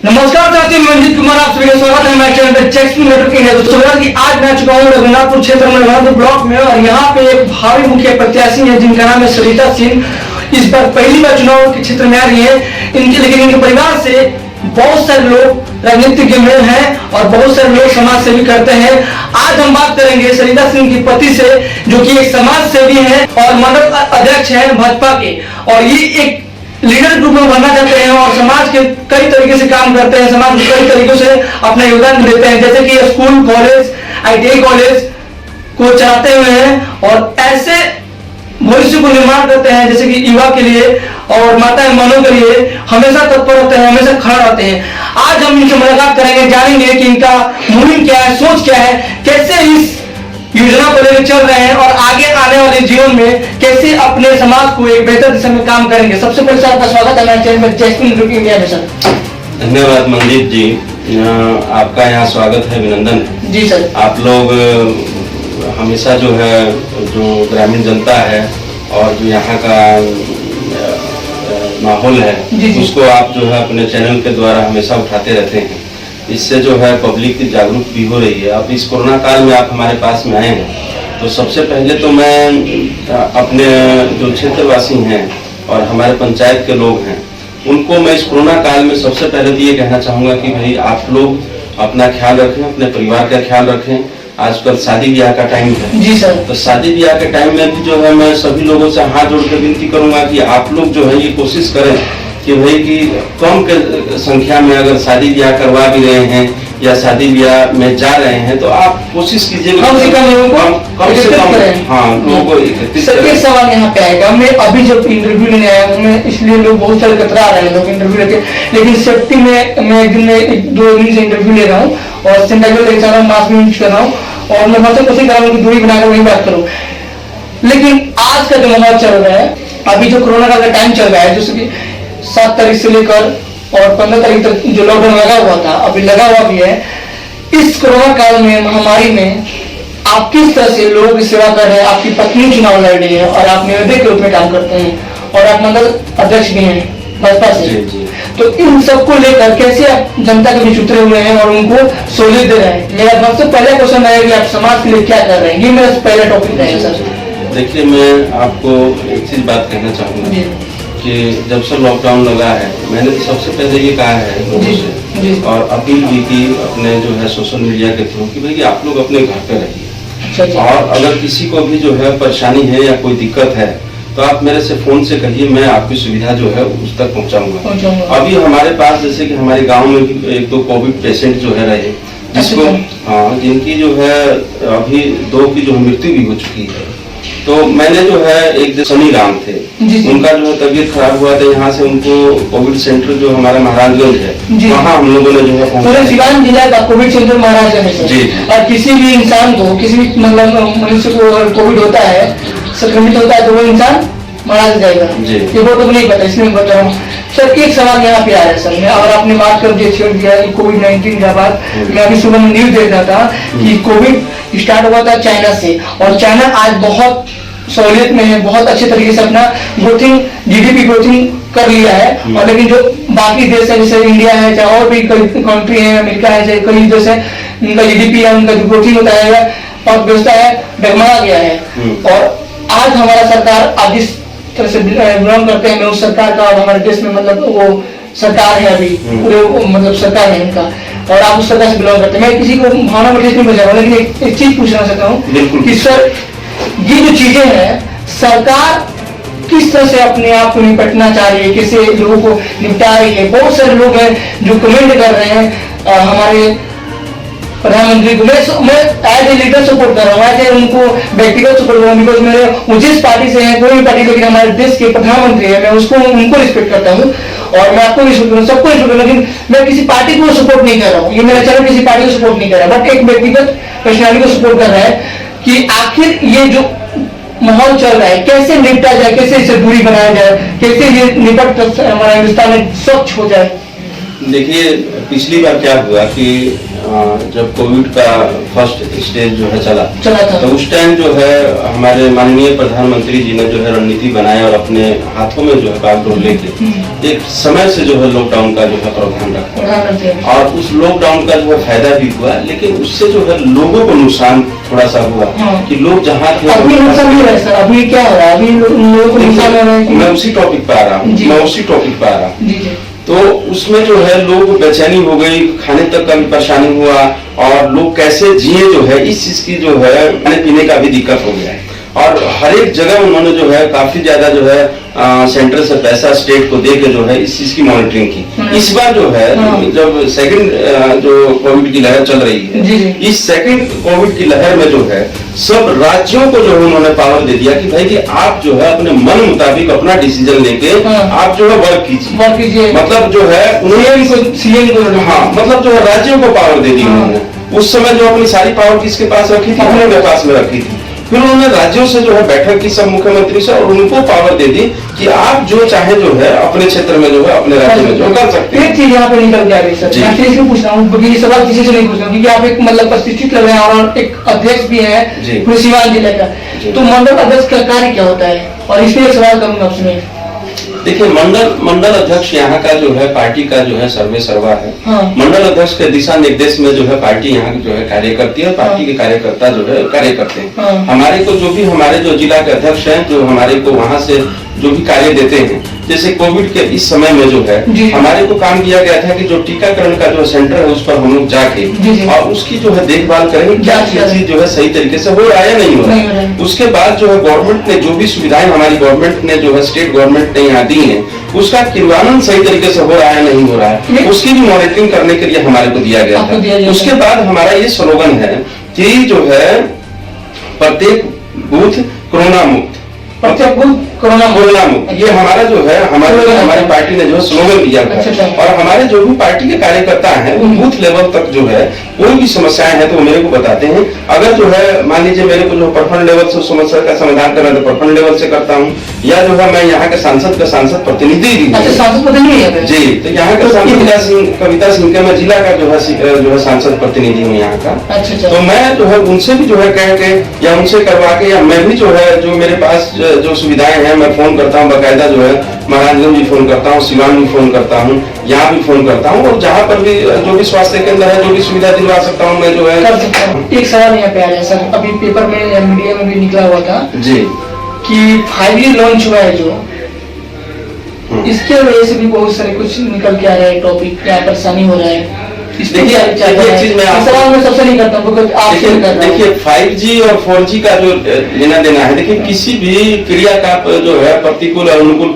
नमस्कार साथियों, मैं मंजीत कुमार, आप सभी का स्वागत है हमारे चैनल पे चेक्स नेटवर्क इंडिया। दोस्तों कि आज मैं चुका हूँ रघुनाथपुर क्षेत्र में रघुनाथपुर ब्लॉक में, और यहाँ पे एक भावी मुखिया प्रत्याशी है जिनका नाम है सरिता सिंह। इस बार पहली बार चुनाव के क्षेत्र में आ रही है इनके, लेकिन इनके परिवार से बहुत सारे लोग राजनीतिज्ञ में हैं और बहुत सारे लोग समाज सेवी करते हैं। आज हम बात करेंगे सरिता सिंह के पति से, जो कि एक समाज सेवी है और मंडल अध्यक्ष है भाजपा के, और ये एक लीडर ग्रुप में बनना चाहते हैं और समाज के कई तरीके से काम करते हैं, समाज के कई तरीकों से अपना योगदान देते हैं, जैसे कि स्कूल, कॉलेज, ITI कॉलेज को चलाते हुए हैं और ऐसे भविष्य को निर्माण करते हैं जैसे कि युवा के लिए और माता बहनों के लिए हमेशा तत्पर रहते हैं, हमेशा खड़ा रहते हैं। आज हम इनसे मुलाकात करेंगे, जानेंगे कि इनका मुहिम क्या है, सोच क्या है, कैसे इस योजना को लेकर चल रहे हैं और आगे आने वाले जीवन में कैसे अपने समाज को एक बेहतर दिशा में काम करेंगे। सबसे पहले सर आपका स्वागत है हमारे चैनल में चेक्स नेटवर्क इंडिया में। सर धन्यवाद मंजीत जी, आपका यहाँ स्वागत है, अभिनंदन है जी सर। आप लोग हमेशा जो है, जो ग्रामीण जनता है और जो यहाँ का माहौल है उसको आप जो है अपने चैनल के द्वारा हमेशा उठाते रहते हैं। इससे जो है पब्लिक की जागरूक भी हो रही है। अब इस कोरोना काल में आप हमारे पास में आए हैं, तो सबसे पहले तो मैं अपने जो क्षेत्रवासी हैं और हमारे पंचायत के लोग हैं उनको मैं इस कोरोना काल में सबसे पहले तो ये कहना चाहूँगा कि भाई आप लोग अपना ख्याल रखें, अपने परिवार का ख्याल रखें। आजकल शादी ब्याह का टाइम है जी सर, तो शादी ब्याह के टाइम में भी जो है मैं सभी लोगों से हाथ जोड़ कर विनती करूंगा कि आप लोग जो है ये कोशिश करें कि भाई कि कम के संख्या में अगर शादी ब्याह करवा भी रहे हैं या शादी ब्याह में जा रहे हैं तो आप कोशिश कीजिए कम से कम लोगों को हाँ लोगों को एकत्रित करें। एक सवाल यहाँ पे आएगा, मैं अभी जब इंटरव्यू लेने आया हूँ, मैं इसलिए लोग बहुत सारे कतरा रहे हैं लोग इंटरव्यू लेके, लेकिन सेफ्टी में मैं एक दिन में 1-2 दिन से इंटरव्यू ले रहा हूँ और सैनिटाइजर लेके जा रहा हूँ, मास्क भी यूज कर रहा हूँ और मैं हमेशा कोशिश कर रहा हूँ कि दूरी बनाकर वही बात करूँ। लेकिन आज का जो माहौल चल रहा है, अभी जो कोरोना का टाइम चल रहा है, जैसे कि 7 तारीख से लेकर और 15 तारीख तक जो लॉकडाउन लगा हुआ था, अभी लगा हुआ भी है। इस कोरोना काल में, महामारी में आप किस तरह से लोगों की सेवा कर रहे हैं? आपकी पत्नी चुनाव लड़ रही है और आप निवेदक के रूप में काम करते हैं और आप मंडल अध्यक्ष भी हैं भाजपा से, तो इन सबको लेकर कैसे आप जनता के बीच उतरे हुए हैं और उनको सहूलियत दे रहे हैं? मेरा सबसे पहला क्वेश्चन है कि आप समाज के लिए क्या कर रहे हैं, ये मेरा पहला टॉपिक है सर। देखिए, मैं आपको एक चीज बात कहना चाहूँगा कि जब से लॉकडाउन लगा है मैंने तो सबसे पहले ये कहा है लोगों से और अपील भी की अपने जो है सोशल मीडिया के थ्रू कि भाई आप लोग अपने घर पे रहिए, और अगर किसी को भी जो है परेशानी है या कोई दिक्कत है तो आप मेरे से फोन से कहिए, मैं आपकी सुविधा जो है उस तक पहुंचाऊंगा। अभी हमारे पास जैसे कि हमारे गांव में भी 1-2 कोविड पेशेंट जो है रहे, जिसको हाँ जिनकी जो है अभी 2 की जो मृत्यु भी हो चुकी है। तो मैंने जो है एक सनी राम थे, उनका जो है तबीयत खराब हुआ था, यहाँ से उनको कोविड सेंटर जो हमारा महाराजगंज है वहाँ हम लोगों ने जो है पूरे सिवान जिला का कोविड सेंटर महाराजगंज है। और किसी भी इंसान को, किसी भी मतलब मनुष्य को अगर कोविड होता है, संक्रमित होता है, तो वो इंसान मारा जाएगा। ये वो तो नहीं पता, इसलिए बता रहा हूँ सर। एक सवाल यहाँ पे आ रहा है सर, मैं और आपने बात कर दिया छेड़ दिया कोविड-19 के बाद, मैं अभी सुबह में न्यूज देख रहा था कि कोविड स्टार्ट हुआ था चाइना से, और चाइना आज बहुत सहूलियत में है, बहुत अच्छे तरीके से अपना ग्रोथिंग, GDP ग्रोथिंग कर लिया है। और लेकिन जो बाकी देश है जैसे इंडिया है, चाहे और भी कई कंट्री है, अमेरिका है, चाहे कई देश है, उनका GDP है, उनका जो ग्रोथिंग होता है और व्यवस्था है डगमगा गया है। और आज हमारा सरकार आज इस तरह से बिलोंग करते हैं, मैं उस सरकार का, और हमारे देश में मतलब वो सरकार है अभी पूरे मतलब सरकार है इनका, और आप उस सरकार से बिलोंग करते हैं। मैं किसी को भावना में ठेस नहीं बजा रहा हूँ, लेकिन एक चीज पूछना चाहता हूँ कि सर ये जो चीजें हैं, सरकार किस तरह से अपने आप को निपटना चाह रही है, कैसे लोगों को निपटा रही है? बहुत सारे लोग हैं जो कमेंट कर रहे हैं हमारे प्रधानमंत्री को, मैं एज ए लीडर सपोर्ट कर रहा हूँ, एज ए उनको व्यक्तिगत सपोर्ट कर रहा हूँ, बिकॉज मेरे जिस पार्टी से है, कोई भी पार्टी, लेकिन हमारे देश के प्रधानमंत्री है, मैं उसको उनको रिस्पेक्ट करता हूँ और मैं आपको रिस्पेक्ट करता हूँ, सबको रिस्पेक्ट करता हूँ, लेकिन मैं किसी पार्टी को सपोर्ट नहीं कर रहा हूँ। ये मेरा चैनल किसी पार्टी को सपोर्ट नहीं कर रहा, बट एक व्यक्तिगत पर्सनालिटी को सपोर्ट कर रहा है कि आखिर ये जो माहौल चल रहा है कैसे निपटा जाए, कैसे इसे दूरी बनाया जाए, कैसे ये निपट हमारा हिंदुस्तान में स्वच्छ हो जाए। देखिए, पिछली बार क्या हुआ कि जब कोविड का फर्स्ट स्टेज जो है चला था तो उस टाइम जो है हमारे माननीय प्रधानमंत्री जी ने जो है रणनीति बनाया और अपने हाथों में जो है बागडोर लेके एक समय से जो है लॉकडाउन का जो है प्रावधान रखा और उस लॉकडाउन का जो है फायदा भी हुआ, लेकिन उससे जो है लोगों को नुकसान थोड़ा सा हुआ कि लोग जहाँ थे अभी नुकसान नहीं है सर, अभी क्या हो रहा है, अभी लोगों को नुकसान हो रहा है। मैं उसी टॉपिक पे आ रहा हूँ, तो उसमें जो है लोग बेचैनी हो गई, खाने तक का भी परेशानी हुआ और लोग कैसे जिए जो है इस चीज की जो है खाने पीने का भी दिक्कत हो गया है। और हर एक जगह उन्होंने जो है काफी ज्यादा जो है सेंटर से पैसा स्टेट को दे के जो है इस चीज की मॉनिटरिंग की। इस बार जो है जब सेकंड जो कोविड की लहर चल रही है, इस सेकंड कोविड की लहर में जो है सब राज्यों को जो है उन्होंने पावर दे दिया कि भाई कि आप जो है अपने मन मुताबिक अपना डिसीजन लेके आप जो है वर्क कीजिए। मतलब जो है सीएम को मतलब जो है राज्यों को पावर दे दी उन्होंने। उस समय जो अपनी सारी पावर किसके पास रखी थी, अपने पास में रखी थी। फिर उन्होंने राज्यों से जो है बैठक की सब मुख्यमंत्री से और उनको पावर दे दी कि आप जो चाहे जो है अपने क्षेत्र में जो है अपने राज्य में जो कर सकते हैं। एक चीज यहाँ पे निकल के आ गई सर, मैं इसलिए पूछ रहा हूँ ये सवाल किसी से नहीं पूछ रहा हूँ क्योंकि आप एक मतलब प्रतिष्ठित लग रहे हैं और एक अध्यक्ष भी है पूरे सीवान जिले का, तो मंडल अध्यक्ष का कार्य क्या होता है? और इसलिए सवाल करूंगा आपसे। देखिए मंडल अध्यक्ष यहाँ का जो है पार्टी का जो है सर्वे सर्वा है। मंडल अध्यक्ष के दिशा निर्देश में जो है पार्टी यहाँ जो है कार्य करती है और पार्टी के कार्यकर्ता जो है कार्य करते हैं। हमारे को जो भी हमारे जो जिला के अध्यक्ष हैं जो हमारे को वहाँ से जो भी कार्य देते हैं, जैसे कोविड के इस समय में जो है हमारे को काम दिया गया था कि जो टीकाकरण का जो सेंटर है उस पर हम लोग जाके और उसकी जो है देखभाल करेंगे क्या चीज जो है सही तरीके से हो रहा है या नहीं हो रहा है। उसके बाद जो है गवर्नमेंट ने जो भी सुविधाएं हमारी गवर्नमेंट ने जो है स्टेट गवर्नमेंट ने यहाँ दी है उसका क्रियान्वयन सही तरीके से हो रहा है नहीं हो रहा है, उसकी भी मॉनिटरिंग करने के लिए हमारे को दिया गया था। उसके बाद हमारा ये स्लोगन है कि जो है प्रत्येक बूथ कोरोना मुक्त, प्रत्येक बूथ कोरोना मुक्त, ये हमारा जो है हमारी पार्टी ने जो है स्लोगन दिया है। और हमारे जो भी पार्टी के कार्यकर्ता हैं वो बूथ लेवल तक जो है कोई भी समस्याएं हैं तो वो मेरे को बताते हैं। अगर जो है मान लीजिए मेरे को जो प्रखंड लेवल से समस्या का समाधान करना तो प्रखंड लेवल से करता हूँ, या जो है मैं यहाँ के सांसद प्रतिनिधि भी हूँ जी, तो यहाँ का कविता सिंह के मैं जिला का जो है सांसद प्रतिनिधि हूँ यहाँ का। तो मैं जो है उनसे भी जो है कह के या उनसे करवा के या मैं भी जो है जो मेरे पास जो सुविधाएं हैं मैं फोन करता हूँ बकायदा जो है महाराजगंज भी फोन करता हूँ, सिवान भी फोन करता हूँ, यहाँ भी फोन करता हूँ और जहाँ पर भी जो भी स्वास्थ्य केंद्र है जो भी सुविधा दिलवा सकता हूँ मैं जो है कर सकता हूँ। एक सवाल यहाँ पे आ रहा है सर, अभी पेपर में या मीडिया में भी निकला हुआ था जी कि 5G लॉन्च हुआ है जो इसके वजह से भी बहुत सारे कुछ निकल के आ रहा है टॉपिक, क्या परेशानी हो रहा है। देखिए एक चीज मैं सबसे नहीं करता हूँ। देखिए 5G और 4G का जो लेना देना है, देखिए किसी भी क्रिया का जो है प्रतिकूल और अनुकूल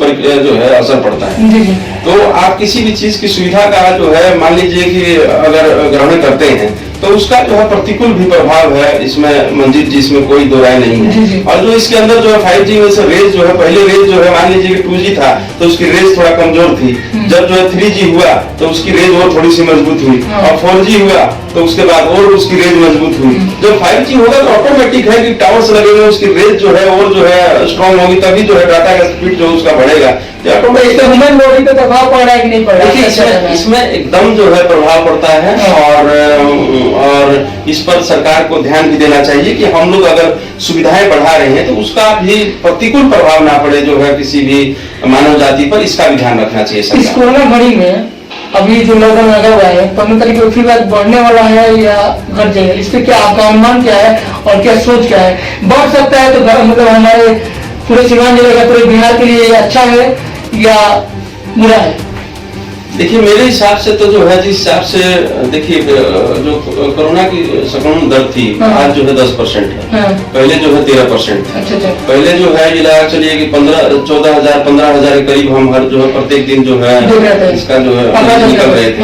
जो है असर पड़ता है। तो आप किसी भी चीज की सुविधा का जो है मान लीजिए कि अगर ग्रहण करते हैं तो उसका जो है प्रतिकूल भी प्रभाव है इसमें मंजीत जी, इसमें कोई दो राय नहीं है। और जो इसके अंदर जो है 5G में से रेज जो है पहले रेज जो है मान लीजिए कि 2G था तो उसकी रेज थोड़ा कमजोर थी, जब जो है 3G हुआ तो उसकी रेज और थोड़ी सी मजबूत हुई और 4G हुआ तो उसके बाद और उसकी रेज मजबूत हुई। जब 5G होगा तो ऑटोमेटिक है कि टावर्स लगेंगे उसकी रेज जो है और जो है स्ट्रॉन्ग होगी, तभी जो है डाटा का स्पीड जो उसका बढ़ेगा। ह्यूमन बॉडी पे प्रभाव पड़ रहा है कि नहीं पड़ रहा है? इसमें एकदम जो है प्रभाव पड़ता है और इस पर सरकार को ध्यान भी देना चाहिए कि हम लोग अगर सुविधाएं बढ़ा रहे हैं तो उसका भी प्रतिकूल प्रभाव ना पड़े जो है किसी भी मानव जाति पर, इसका भी ध्यान रखना चाहिए सरकार। इस कोरोना घड़ी में अभी जो लॉकडाउन लगा हुआ है 15 तारीख को फिर बात बढ़ने वाला है या घट जाएगा, इस पे क्या आपका अनुमान क्या है और क्या सोच क्या है? बढ़ सकता है तो मतलब हमारे पूरे सीवान जिले का पूरे बिहार के लिए अच्छा है या बुरा है? देखिए मेरे हिसाब से तो जो है जिस हिसाब से देखिए जो कोरोना की संक्रमण दर थी आज जो है 10% है, पहले जो है 13% था। पहले जो है ये लगा चलिए कि 15,000 के करीब हम हर जो है प्रत्येक दिन जो है इसका जो है निकल रहे थे।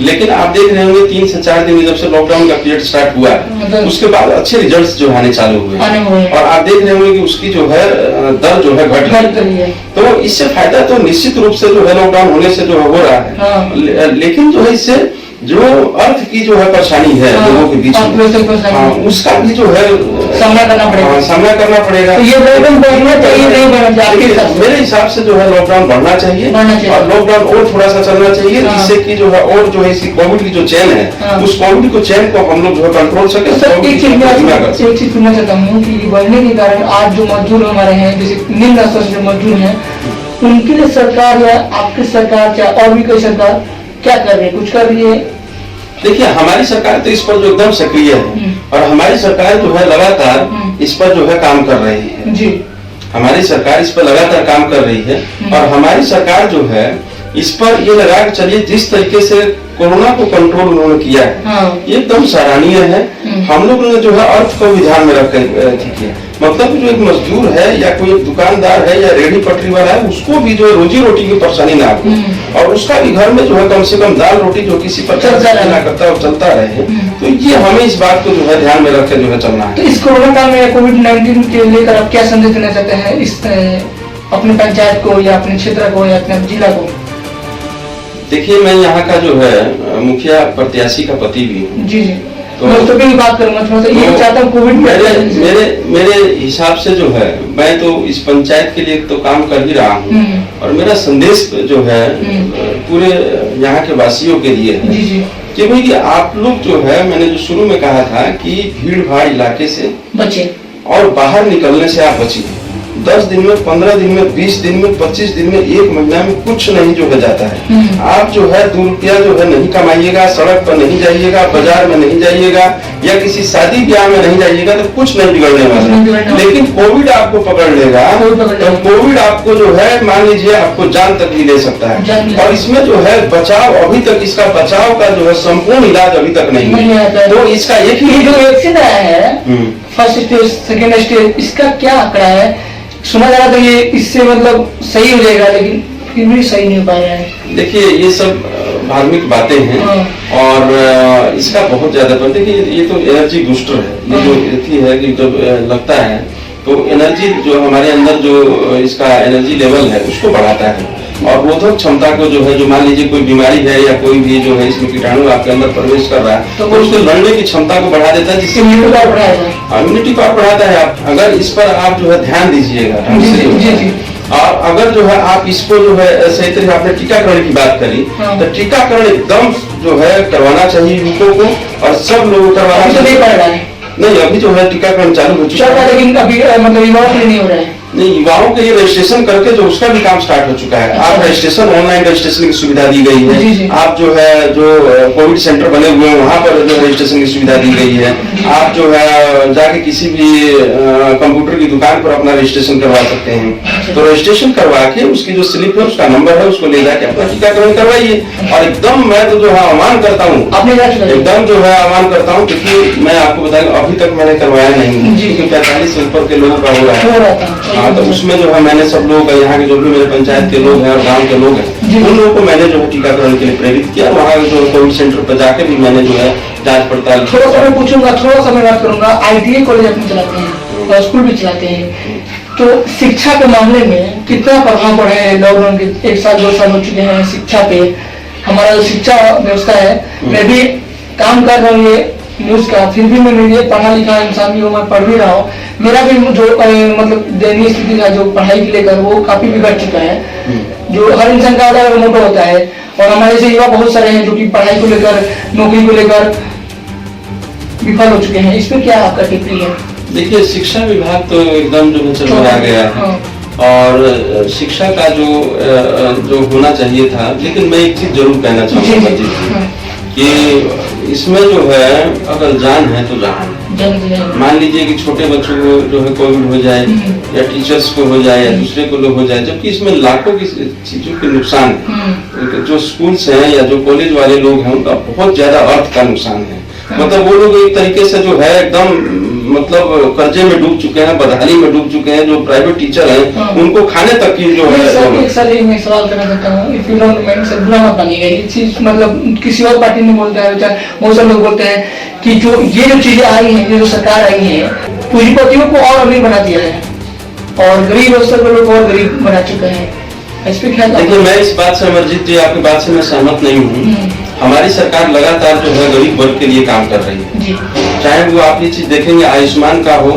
लेकिन आप देख रहे होंगे 3 से 4 दिन जब से लॉकडाउन का पीरियड स्टार्ट हुआ उसके बाद अच्छे रिजल्ट जो आने चालू हुए और आप देख रहे होंगे कि उसकी जो है दर जो है घट रही है। तो इससे फायदा तो निश्चित रूप से जो है लॉकडाउन होने से जो है हो रहा है, लेकिन जो है इससे जो अर्थ की जो है परेशानी है लोगों के बीच में, उसका भी जो है सामना करना पड़ेगा। सामना करना पड़ेगा। तो ये लॉकडाउन बढ़ना चाहिए नहीं बढ़ना चाहिए? मेरे हिसाब से जो है लॉकडाउन बढ़ना चाहिए और लॉकडाउन और थोड़ा सा चलना चाहिए, जिससे कि जो है और जो है इसी कोविड की जो चैन है उस कोविड को चैन को हम लोग जो है कंट्रोल सके। एक चीज सुनना चाहता हूँ कि बढ़ने के कारण आज जो मजदूर हमारे हैं, जैसे निम्न स्तर जो मजदूर हैं, उनके लिए सरकार या आपकी सरकार या और भी कोई सरकार क्या कर रही है, कुछ कर रही है? देखिए हमारी सरकार तो इस पर जो एकदम सक्रिय है और हमारी सरकार जो है लगातार इस पर जो है काम कर रही है जी। हमारी सरकार इस पर लगातार काम कर रही है और हमारी सरकार जो है इस पर ये लगा के चलिए जिस तरीके से कोरोना को कंट्रोल उन्होंने किया है ये एकदम सराहनीय है। हम लोग ने जो है अर्थ को भी ध्यान में रख कर किया, मतलब जो एक मजदूर है या कोई एक दुकानदार है या रेहड़ी पटरी वाला है, उसको भी जो रोजी रोटी की परेशानी ना हो और उसका भी घर में जो है कम से कम दाल रोटी जो किसी पर चलना करता है और चलता रहे। तो ये हमें इस बात को जो है ध्यान में रख कर जो है चलना है। तो इस कोरोना काल में कोविड-19 के लेकर आप क्या संदेश देना चाहते हैं इस अपने पंचायत को या अपने क्षेत्र को या अपने जिला को? देखिए मैं यहाँ का जो है मुखिया प्रत्याशी का पति भी हूँ। जी जी। तो मैं उसको भी बात करूँगा थोड़ा सा, ये चाहता हूँ कोविड मेरे हिसाब से जो है मैं तो इस पंचायत के लिए तो काम कर ही रहा हूँ और मेरा संदेश जो है पूरे यहाँ के वासियों के लिए है कि भाई आप लोग जो है, मैंने जो शुरू में कहा था कि भीड़ भाड़ इलाके से बचे और बाहर निकलने से आप बचिए। 10 दिन में, 15 दिन में, 20 दिन में, 25 दिन में, 1 महीना में कुछ नहीं जो है जाता है। आप जो है 2 रुपया जो है नहीं कमाइएगा, सड़क पर नहीं जाइएगा, बाजार में नहीं जाइएगा या किसी शादी ब्याह में नहीं जाइएगा तो कुछ नहीं बिगड़ने वाला। लेकिन कोविड आपको पकड़ लेगा तो कोविड आपको जो है मान लीजिए आपको जान तक भी ले सकता है और इसमें जो है बचाव अभी तक, इसका बचाव का जो है संपूर्ण इलाज अभी तक नहीं है। तो इसका एक ही जो वैक्सीन आया है फर्स्ट स्टेज सेकेंड स्टेज, इसका क्या आंकड़ा है? सुना जा रहा था ये इससे मतलब सही हो जाएगा, लेकिन फिर भी सही नहीं हो पाया है। देखिए ये सब धार्मिक बातें हैं और इसका बहुत ज्यादा पर देखिए ये तो एनर्जी बूस्टर है। ये जो थी है कि जब लगता है तो एनर्जी जो हमारे अंदर जो इसका एनर्जी लेवल है उसको बढ़ाता है और रोधक क्षमता को जो है, जो मान लीजिए कोई बीमारी है या कोई भी जो है इसमें कीटाणु आपके अंदर प्रवेश कर रहा है तो वो उसको लड़ने की क्षमता को बढ़ा देता है, जिससे इम्यूनिटी पावर बढ़ाता है। आप अगर इस पर आप जो है ध्यान दीजिएगा और अगर जो है आप इसको जो है सही तरीके आपने टीकाकरण की बात करी तो टीकाकरण एकदम जो है करवाना चाहिए युवकों को और सब लोगों को करवाना चाहिए। नहीं अभी जो है टीकाकरण चालू हो चुका है, लेकिन अभी मतलब युवाओं के लिए नहीं हो रहा है। नहीं युवाओं के लिए रजिस्ट्रेशन करके जो उसका भी काम स्टार्ट हो चुका है। आप रजिस्ट्रेशन ऑनलाइन रजिस्ट्रेशन की सुविधा दी गई है। आप जो है जो कोविड सेंटर बने हुए हैं वहाँ पर जो रजिस्ट्रेशन की सुविधा दी गई है। आप जो है जाके किसी भी कंप्यूटर की दुकान पर अपना रजिस्ट्रेशन करवा सकते हैं। तो रजिस्ट्रेशन करवा के उसकी जो स्लिप है उसका नंबर है उसको ले जाके अपना टीकाकरण करवाइए। और एकदम मैं तो जो है आह्वान करता हूँ, एकदम जो है आह्वान करता हूँ, क्योंकि मैं आपको बताऊँ अभी तक मैंने करवाया नहीं, क्योंकि 45 से ऊपर के लोगों का हो रहा है। तो उसमें जो है मैंने सब लोग यहाँ के जो भी मेरे पंचायत के लोग हैं और गांव के लोग हैं उन लोगों को मैंने जो है टीकाकरण के लिए प्रेरित किया। वहाँ जो कोविड सेंटर पर जाके भी मैंने जो है जांच पड़ताल। थोड़ा सा मैं पूछूंगा, थोड़ा सा मैं बात करूंगा। ITI कॉलेज अपने चलाते हैं और स्कूल भी चलाते हैं, तो शिक्षा के मामले में कितना प्रभाव पड़ा है लॉकडाउन के? 1 साल 2 साल हो चुके हैं शिक्षा पे। हमारा जो शिक्षा व्यवस्था है, मैं भी काम कर रहा हूँ ये न्यूज का, फिर भी मैं ये पढ़ा लिखा इंसान भी हूँ, मैं पढ़ भी रहा हूँ। मेरा भी जो मतलब दयनीय स्थिति है जो पढ़ाई को लेकर वो काफी बिगड़ चुका है। जो हर इंसान का अलग मोटो होता है और हमारे से युवा बहुत सारे हैं जो कि पढ़ाई को लेकर, नौकरी को लेकर विफल हो चुके हैं। इस पर क्या आपका टिप्पणी है? देखिए शिक्षा विभाग तो एकदम जो है चला गया है और शिक्षा का जो होना चाहिए था। लेकिन मैं एक चीज जरूर कहना चाहूँगा कि इसमें जो है अगर जान है तो जान। मान लीजिए कि छोटे बच्चों को जो है कोविड हो जाए या टीचर्स को हो जाए या दूसरे को हो जाए, जबकि इसमें लाखों की चीजों के नुकसान है। जो स्कूल्स हैं या जो कॉलेज वाले लोग हैं उनका बहुत ज्यादा अर्थ का नुकसान है। मतलब वो लोग एक तरीके से जो है एकदम मतलब कर्जे में डूब चुके हैं, बदहाली में डूब चुके हैं। जो प्राइवेट टीचर हैं उनको खाने तक की जो है। एक सवाल करना चाहता हूँ, इफ यू डोंट माइंड से बुरा मत मानिएगा। ये चीज मतलब किसी और पार्टी में बोलता है, बहुत सारे लोग बोलते हैं कि जो ये जो चीजें आई हैं, ये जो सरकार आई है, पूंजीपतियों को और अमीर बना दिया है और गरीब स्तर पर लोग और गरीब बना चुके हैं। इस पे ख्याल? देखिए मैं इस बात से अमरजीत जी आपकी बात से मैं सहमत नहीं हूँ। हमारी सरकार लगातार जो है गरीब वर्ग के लिए काम कर रही है जी। चाहे वो आप ये चीज देखेंगे आयुष्मान का हो,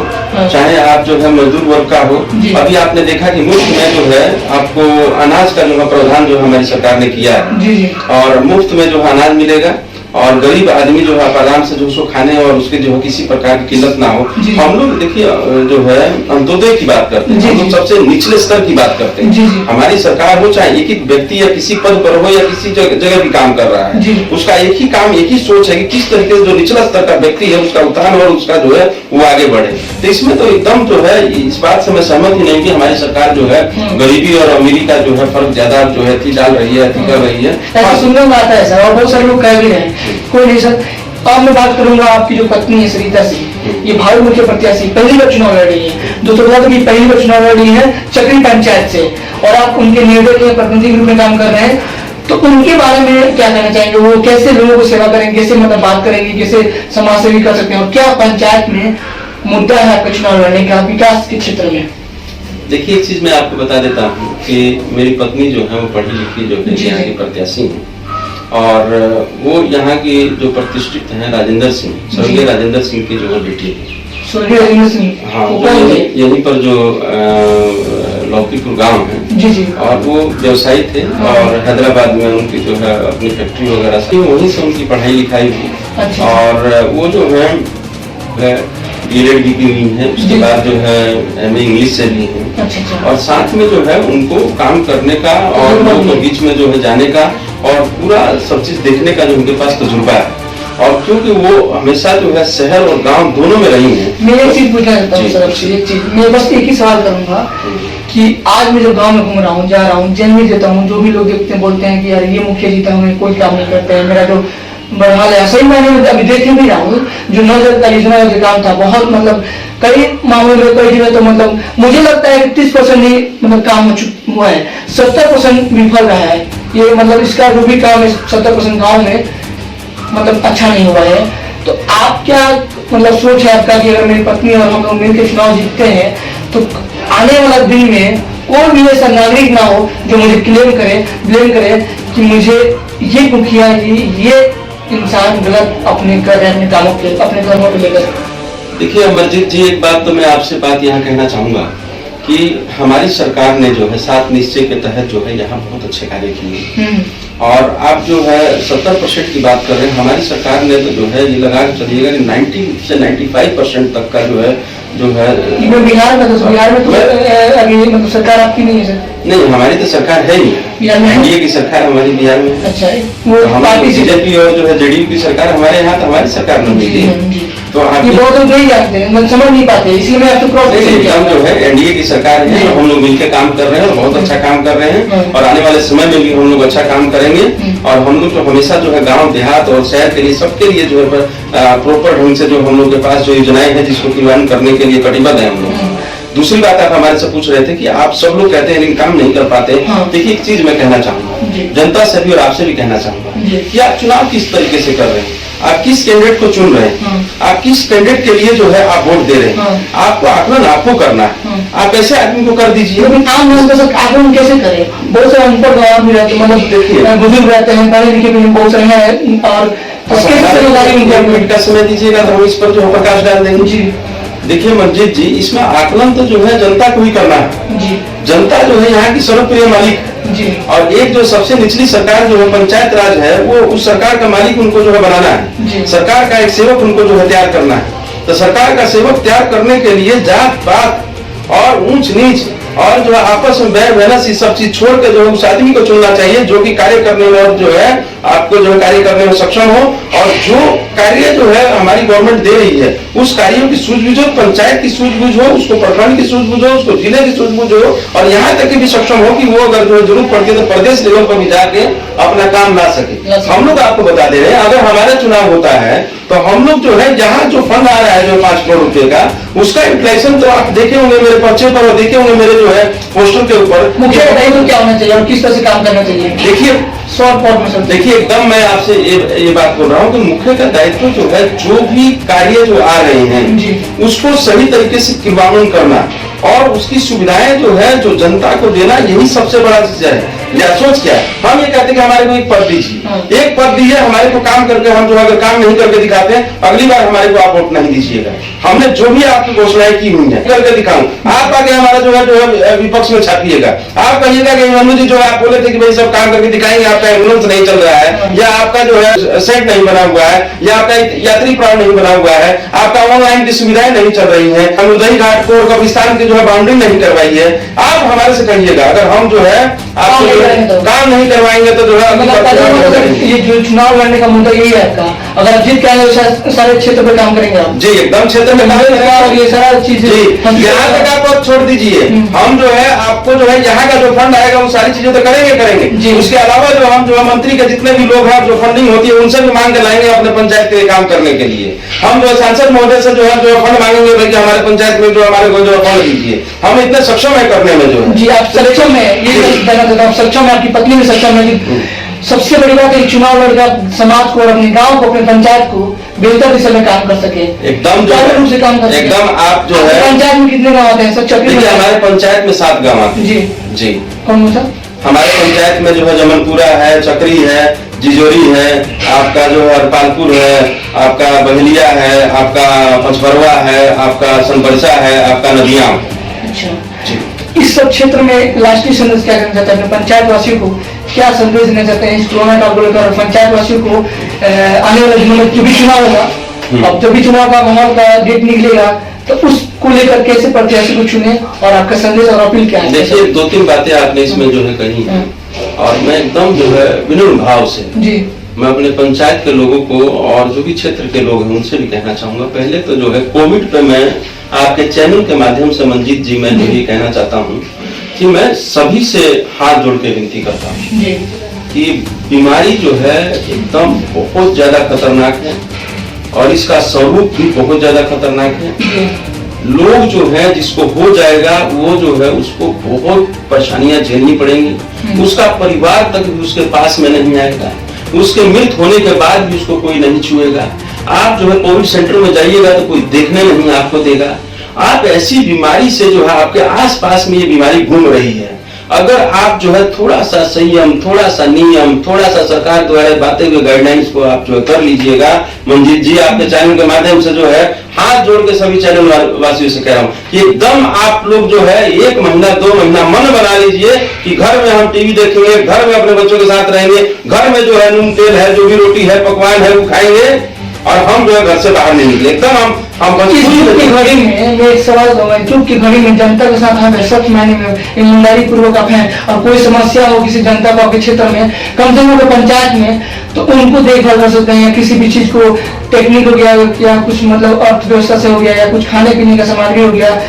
चाहे आप जो है मजदूर वर्ग का हो। अभी आपने देखा कि मुफ्त में जो है आपको अनाज का जो है प्रावधान जो हमारी सरकार ने किया है जी जी। और मुफ्त में जो है अनाज मिलेगा और गरीब आदमी जो है आराम से जो उसको खाने और उसके जो है किसी प्रकार की किल्लत ना हो। हम लोग देखिए जो है अंत्योदय की बात करते हैं, हम लोग सबसे निचले स्तर की बात करते हैं। हमारी सरकार हो चाहे एक एक व्यक्ति या किसी पद पर हो या किसी जगह भी काम कर रहा है, उसका एक ही काम एक ही सोच है कि किस तरीके से जो निचला स्तर का व्यक्ति है उसका उत्थान और उसका जो है वो आगे बढ़े। तो इसमें तो एकदम जो है इस बात से मैं सहमत ही नहीं कि हमारी सरकार जो है गरीबी और अमीरी का जो है फर्क ज्यादा जो है डाल रही है, कर रही है। सुनने में आता है सर, और बहुत सारे लोग कह भी रहे हैं। कोई नहीं सर, अब मैं बात करूंगा आपकी जो पत्नी है सरिता सिंह, ये भागलपुर के प्रत्याशी पहली बार चुनाव लड़ रही है। दोस्तों बता दो कि पहली बार चुनाव लड़ रही है चक्री पंचायत से और आप उनके नियोजक के प्रतिनिधि रूप में काम कर रहे हैं, तो उनके बारे में क्या कहना चाहेंगे? वो कैसे लोगों को सेवा करेंगे, कैसे मतलब बात करेंगे, कैसे समाज सेवी कर सकते हैं और क्या पंचायत में मुद्दा है आपका चुनाव लड़ने का विकास के क्षेत्र में? देखिए एक चीज मैं आपको बता देता हूँ कि मेरी पत्नी जो है वो पढ़ी लिखी जो है यहाँ की प्रत्याशी है और वो यहाँ की जो प्रतिष्ठित हैं राजेंद्र सिंह, स्वर्गीय राजेंद्र सिंह की जो है बेटी है। स्वर्गीय राजेंद्र सिंह, हाँ, यहीं पर जो लौकीपुर गांव है जी जी। और वो व्यवसायी थे और हैदराबाद में उनकी जो है अपनी फैक्ट्री वगैरह थी, वहीं से उनकी पढ़ाई लिखाई हुई और वो जो है B.Ed भी की हुई है, उसके बाद जो है MA इंग्लिश से भी है और साथ में जो है उनको काम करने का और लोगों के बीच में जो है जाने का और पूरा सब चीज देखने का जो उनके पास तजुर्बा है और क्योंकि वो हमेशा जो है शहर और गांव दोनों में रही हैं। मैं एक चीज पूछना चाहता हूँ सर, एक चीज मैं बस एक ही सवाल करूंगा कि आज मैं जो गांव में घूम रहा हूँ, जा रहा हूँ, जन्म देता हूँ, जो भी लोग देखते हैं बोलते हैं कि यार ये मुखिया जीता हूँ, कोई काम नहीं करते हैं, मेरा जो बढ़ाल है सही मैंने अभी देख भी रहा हूँ जो नजर का योजना जो काम था बहुत मतलब कई मामलों में कई जगह तो मतलब मुझे लगता है 30% ही मतलब काम हुआ है, 70% विफल रहा है। ये मतलब इसका जो भी काम है 70% गाँव में मतलब अच्छा नहीं हुआ है। तो आप क्या मतलब सोच है आपका कि अगर मेरी पत्नी और हम लोग मिलकर चुनाव जीतते हैं तो आने वाला दिन में कोई भी ऐसा नागरिक ना हो जो मुझे ब्लेम करे कि मुझे ये मुखिया जी ये इंसान गलत अपने कर रहे अपने कामों के अपने कर्मों को लेकर। देखिए अमरजीत जी, एक बात तो मैं आपसे बात यहाँ कहना चाहूंगा कि हमारी सरकार ने जो है 7 निश्चय के तहत जो है यहाँ बहुत अच्छे कार्य किए और आप जो है 70% की बात कर रहे हैं। हमारी सरकार ने तो जो है ये लगा के चलिएगा कि 90 से 95% तक का जो है बिहार में तो अभी मतलब सरकार आपकी नहीं है सर? नहीं, हमारी तो सरकार है ही, एनडीए की सरकार हमारी बिहार में। अच्छा, वो हमारी बीजेपी और जो है जेडीयू की सरकार हमारे यहाँ, तो हमारी सरकार में मिली। तो आप बहुत लोग नहीं जानते हैं, मतलब समझ नहीं पाते, इसलिए मैं आपको क्रॉस एकदम जो है एनडीए की सरकार है, हम लोग मिलकर काम कर रहे हैं और बहुत अच्छा काम कर रहे हैं और आने वाले समय में भी हम लोग अच्छा काम करेंगे और हम लोग जो हमेशा जो है गांव देहात और शहर के लिए सबके लिए जो है प्रॉपर ढंग से जो हम लोग के पास जो योजनाएं हैं जिसको क्रियान्वयन करने के लिए कटिबद्ध है हम लोग। दूसरी बात आप हमारे से पूछ रहे थे कि आप सब लोग कहते हैं लेकिन काम नहीं कर पाते। देखिए एक चीज मैं कहना चाहूंगा जनता से भी और आपसे भी कहना चाहूंगा कि आप चुनाव किस तरीके से कर रहे हैं, आप किस कैंडिडेट को चुन रहे हैं, आप किस कैंडिडेट के लिए जो है आप वोट दे रहे हैं, आपको आकलन आपको करना है। आप ऐसे आदमी को कर दीजिए। आम लोगों का आकलन कैसे करें? बहुत सारे अनपढ़ गवाह भी रहते हैं, मतलब देखिए बुजुर्ग रहते हैं, पढ़े लिखे भी बहुत सारे हैं और का समय दीजिएगा तो हम इस पर जो है प्रकाश डाल देंगे। देखिए मंजीत जी, इसमें आकलन तो जो है जनता को ही करना है जी। जनता जो है यहाँ की सर्वप्रिय मालिक जी और एक जो सबसे निचली सरकार जो है पंचायत राज है वो उस सरकार का मालिक उनको जो है बनाना है। सरकार का एक सेवक उनको जो है तैयार करना है। तो सरकार का सेवक तैयार करने के लिए जात पात और ऊंच नीच और जो आपस में बैर बहस ये सब चीज छोड़ के जो है उस आदमी को चुनना चाहिए जो कि कार्य करने में और जो है आपको जो है कार्य करने में सक्षम हो और जो कार्य जो है हमारी गवर्नमेंट दे रही है उस कार्यों की सूझबूझ हो, पंचायत की सूझबूझ हो, उसको प्रखंड की सूझबूझ हो, उसको जिले की सूझबूझ हो और यहाँ तक भी सक्षम हो कि वो अगर जो जरूरत पड़ती है तो प्रदेश लेवल पर भी जाके अपना काम ला सके। हम लोग आपको बता दे रहे हैं अगर हमारा चुनाव होता है तो हम लोग जो है यहाँ जो फंड आ रहा है जो 5 करोड़ रुपए का उसका इंप्लेशन तो आप देखे होंगे मेरे पर्चे पर और देखे होंगे मेरे जो है पोस्टर के ऊपर। मुख्य दायित्व क्या होना चाहिए और किस तरह से काम करना चाहिए? देखिए शॉर्ट फॉर्म में सर देखिए एकदम मैं आपसे ये बात बोल रहा हूँ कि मुख्य का दायित्व जो है जो भी कार्य जो आ रहे हैं उसको सही तरीके से क्रियान्वयन करना और उसकी सुविधाएं जो है जो जनता को देना यही सबसे बड़ा चीज है। या सोच क्या है? हम ये कहते हैं कि हमारे को एक पद दीजिए, एक पद दीजिए, हमारे को काम करके हम जो अगर काम नहीं करके दिखाते हैं, अगली बार हमारे को आप वोट नहीं दीजिएगा। हमने जो भी आपकी घोषणाएं की हुई है करके दिखाऊं, आप आगे हमारा जो है विपक्ष में छापिएगा, आप कहिएगा कि मनु जी जो आप बोले थे कि भाई सब काम करके दिखाएंगे, आपका एम्बुलेंस नहीं चल रहा है, या आपका जो है सेट नहीं बना हुआ है, या आपका यात्री प्राण नहीं बना हुआ है, आपका ऑनलाइन की सुविधाएं नहीं चल रही है, अनुदयी घाट को कब्रिस्तान की जो है बाउंड्री नहीं करवाई है, आप हमारे से कहिएगा। अगर हम जो है आपको काम नहीं करवाएंगे तो जो है ये जो चुनाव लड़ने का मुद्दा यही है आपका, अगर आप जीत के आएंगे सारे क्षेत्र पे काम करेंगे आप? जी एकदम क्षेत्र में ये सारा चीज यहाँ तक आप छोड़ दीजिए, हम जो है आपको जो है यहाँ का जो फंड आएगा वो सारी चीजें तो करेंगे। उसके अलावा जो हम जो है मंत्री के जितने भी लोग हैं जो फंडिंग होती है उनसे भी मांग के लाएंगे अपने पंचायत के काम करने के लिए। हम जो सांसद महोदय से जो है फंड मांगेंगे भाई हमारे पंचायत में जो हमारे को जो फंड दीजिए। हम इतने सक्षम है करने में जो है। जी आप सक्षम है, ये कहना चाहता हूँ, सक्षम है, आपकी पत्नी भी सक्षम है। सबसे बड़ी बात है चुनाव लड़कर समाज को और अपने गांव को अपने पंचायत को बेहतर दिशा में काम कर सके, एकदम रूप से काम कर सके। एकदम आप जो है पंचायत में कितने गाँव आते हैं सर? देखिए हमारे पंचायत में 7 गाँव आते हैं। जी कौन सा? हमारे पंचायत में जो है जमनपुरा है, चक्री है, जिजोरी है, आपका जो है हरपालपुर है, आपका बहलिया है, आपका पचपरवा है, आपका संबरसा है, आपका नदिया। अच्छा, इस सब क्षेत्र में लास्टली संदेश क्या करना चाहते हैं अपने पंचायत वासियों को? क्या संदेश देना चाहते हैं इस कोरोना काल को लेकर पंचायत वासियों को? आने वाले दिनों में जो भी चुनाव होगा, अब जो भी चुनाव का माहौल का डेट निकलेगा तो उसको लेकर कैसे प्रत्याशी को चुने और आपका संदेश और अपील क्या है? देखिए 2-3 बातें आपने इसमें जो है कही है और मैं एकदम जो है विनम्र भाव से जी मैं अपने पंचायत के लोगों को और जो भी क्षेत्र के लोग हैं उनसे भी कहना चाहूंगा। पहले तो जो है कोविड पे मैं आपके चैनल के माध्यम से मंजीत जी मैं जो ये कहना चाहता हूँ कि मैं सभी से हाथ जोड़ के विनती करता हूँ कि बीमारी जो है एकदम बहुत ज्यादा खतरनाक है और इसका स्वरूप भी बहुत ज्यादा खतरनाक है। लोग जो है जिसको हो जाएगा वो जो है उसको बहुत परेशानियां झेलनी पड़ेंगी, उसका परिवार तक भी उसके पास में नहीं आएगा, उसके मृत होने के बाद भी उसको कोई नहीं छुएगा। आप जो है कोविड सेंटर में जाइएगा तो कोई देखने नहीं आपको देगा। आप ऐसी बीमारी से जो है आपके आसपास में ये बीमारी घूम रही है, अगर आप जो है थोड़ा सा संयम, थोड़ा सा नियम, थोड़ा सा सरकार द्वारा बातें हुए गाइडलाइंस को आप जो है कर लीजिएगा। मंजीत जी आपके चैनल के माध्यम से जो है हाथ जोड़ के सभी चैनल वासियों से कह रहा हूँ कि एकदम आप लोग जो है 1 महीना 2 महीना मन बना लीजिए कि घर में हम टीवी देखेंगे, घर में अपने बच्चों के साथ रहेंगे, घर में जो है नून तेल है, जो भी रोटी है, पकवान है वो खाएंगे और हम जो है घर से बाहर नहीं निकले। एकदम हम चुप की घड़ी में मैं एक सवाल दूंगा, चुप की घड़ी में जनता के साथ हम सख्त मायने में ईमानदारी पूर्वक आप हैं और कोई समस्या हो किसी जनता को आपके क्षेत्र में कम से कम पंचायत में तो उनको देखभाल कर सकते हैं। किसी भी चीज को टेक्निक हो गया या कुछ मतलब अर्थव्यवस्था से हो गया या कुछ खाने पीने का सामग्री हो गया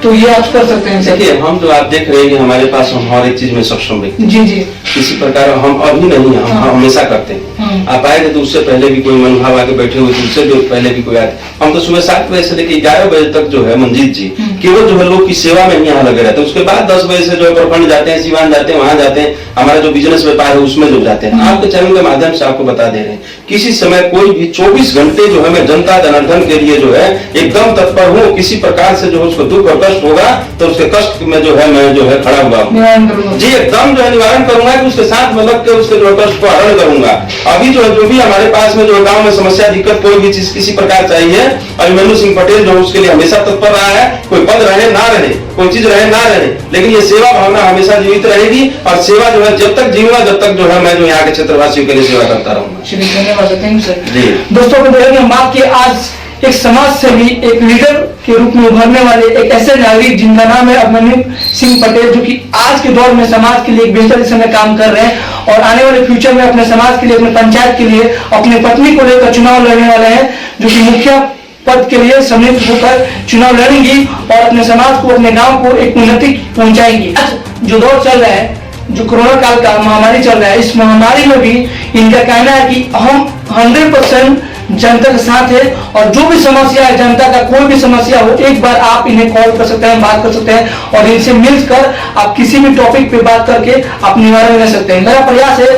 तो ये आप कर सकते हैं। देखिए हम जो आप देख रहे हैं कि हमारे पास हम हर एक चीज में सक्षम व्यक्ति जी जी किसी प्रकार हम अभी नहीं हम हमेशा करते हैं। आप आएंगे तो उससे पहले भी कोई मनोभाव आके बैठे हुए थे, उससे भी पहले भी कोई आए। हम तो सुबह 7 बजे से लेकर 11 बजे तक जो है मंजीत जी केवल जो है लोग की सेवा में ही यहाँ लगे रहते हैं। उसके बाद 10 बजे से जो है प्रखंड जाते हैं, सिवान जाते हैं, वहां जाते हैं, हमारा जो बिजनेस व्यापार है उसमें जो जाते हैं। आपके चैनल के माध्यम से आपको बता दे रहे हैं किसी समय कोई भी 24 घंटे जो है मैं जनता जनार्दन के लिए जो है एकदम तत्पर हूँ। किसी प्रकार से जो है उसको दुख और कष्ट होगा तो उसके कष्ट में जो है मैं जो है खड़ा हुआ हूँ जी, एकदम जो है निवारण करूंगा कि उसके साथ में लग के उसके जो कष्ट को हरण करूंगा। अभी जो है जो भी हमारे पास में जो गांव में समस्या दिक्कत कोई भी चीज किसी प्रकार चाहिए, अभिमन्यु सिंह पटेल जो उसके लिए हमेशा तत्पर रहा है। कोई पद रहे ना रहे, कोई चीज रहे ना रहे, लेकिन ये सेवा भावना हमेशा जीवित रहेगी और सेवा जो है जब तक जीऊंगा जब तक जो है मैं जो यहाँ के क्षेत्रवासियों के लिए सेवा करता रहूंगा। धन्यवाद, थैंक यू सर। दोस्तों को देखेंगे हम आपके आज एक समाज सेवी, एक लीडर के रूप में उभरने वाले एक ऐसे नागरिक जिनका नाम है अभिमन्यु सिंह पटेल, जो कि आज के दौर में समाज के लिए एक बेहतर दिशा में काम कर रहे हैं और आने वाले फ्यूचर में अपने समाज के लिए, अपने पंचायत के लिए, अपनी पत्नी को लेकर चुनाव लड़ने वाले हैं, जो कि मुखिया पद के लिए सम्मिलित होकर चुनाव लड़ेंगी और अपने समाज को, अपने गांव को एक उन्नति पहुंचाएंगी। आज जो दौर चल रहा है, जो कोरोना काल का महामारी चल रहा है, इस महामारी में भी इनका कहना है कि हम 100% जनता के साथ है और जो भी समस्या है, जनता का कोई भी समस्या हो, एक बार आप इन्हें कॉल कर सकते हैं, बात कर सकते हैं और इनसे मिलकर आप किसी भी टॉपिक पे बात करके आप निवारण ले सकते हैं। मेरा प्रयास है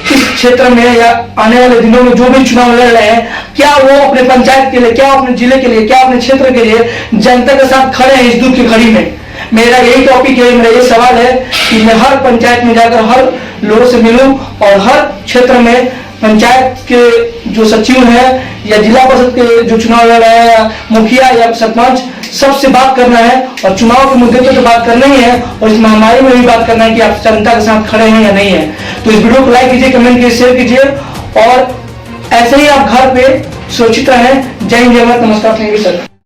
इस क्षेत्र में या आने वाले दिनों में जो भी चुनाव लड़ रहे हैं, क्या वो अपने पंचायत के लिए, क्या अपने जिले के लिए, क्या अपने क्षेत्र के लिए जनता के साथ खड़े हैं इस दुख की घड़ी में। मेरा यही टॉपिक है, मेरा ये सवाल है कि मैं हर पंचायत में जाकर हर लोगों से मिलूं और हर क्षेत्र में पंचायत के जो सचिव हैं या जिला परिषद के जो चुनाव लड़ रहे हैं या मुखिया या सरपंच, सबसे बात करना है और चुनाव के मुद्दे पे तो बात करना ही है और इस महामारी में भी बात करना है कि आप जनता के साथ खड़े हैं या नहीं है। तो इस वीडियो को लाइक कीजिए, कमेंट कीजिए, शेयर कीजिए और ऐसे ही आप घर पे सुरक्षित रहें। जय हिंद, जय भारत, नमस्कार, थैंक यू सर।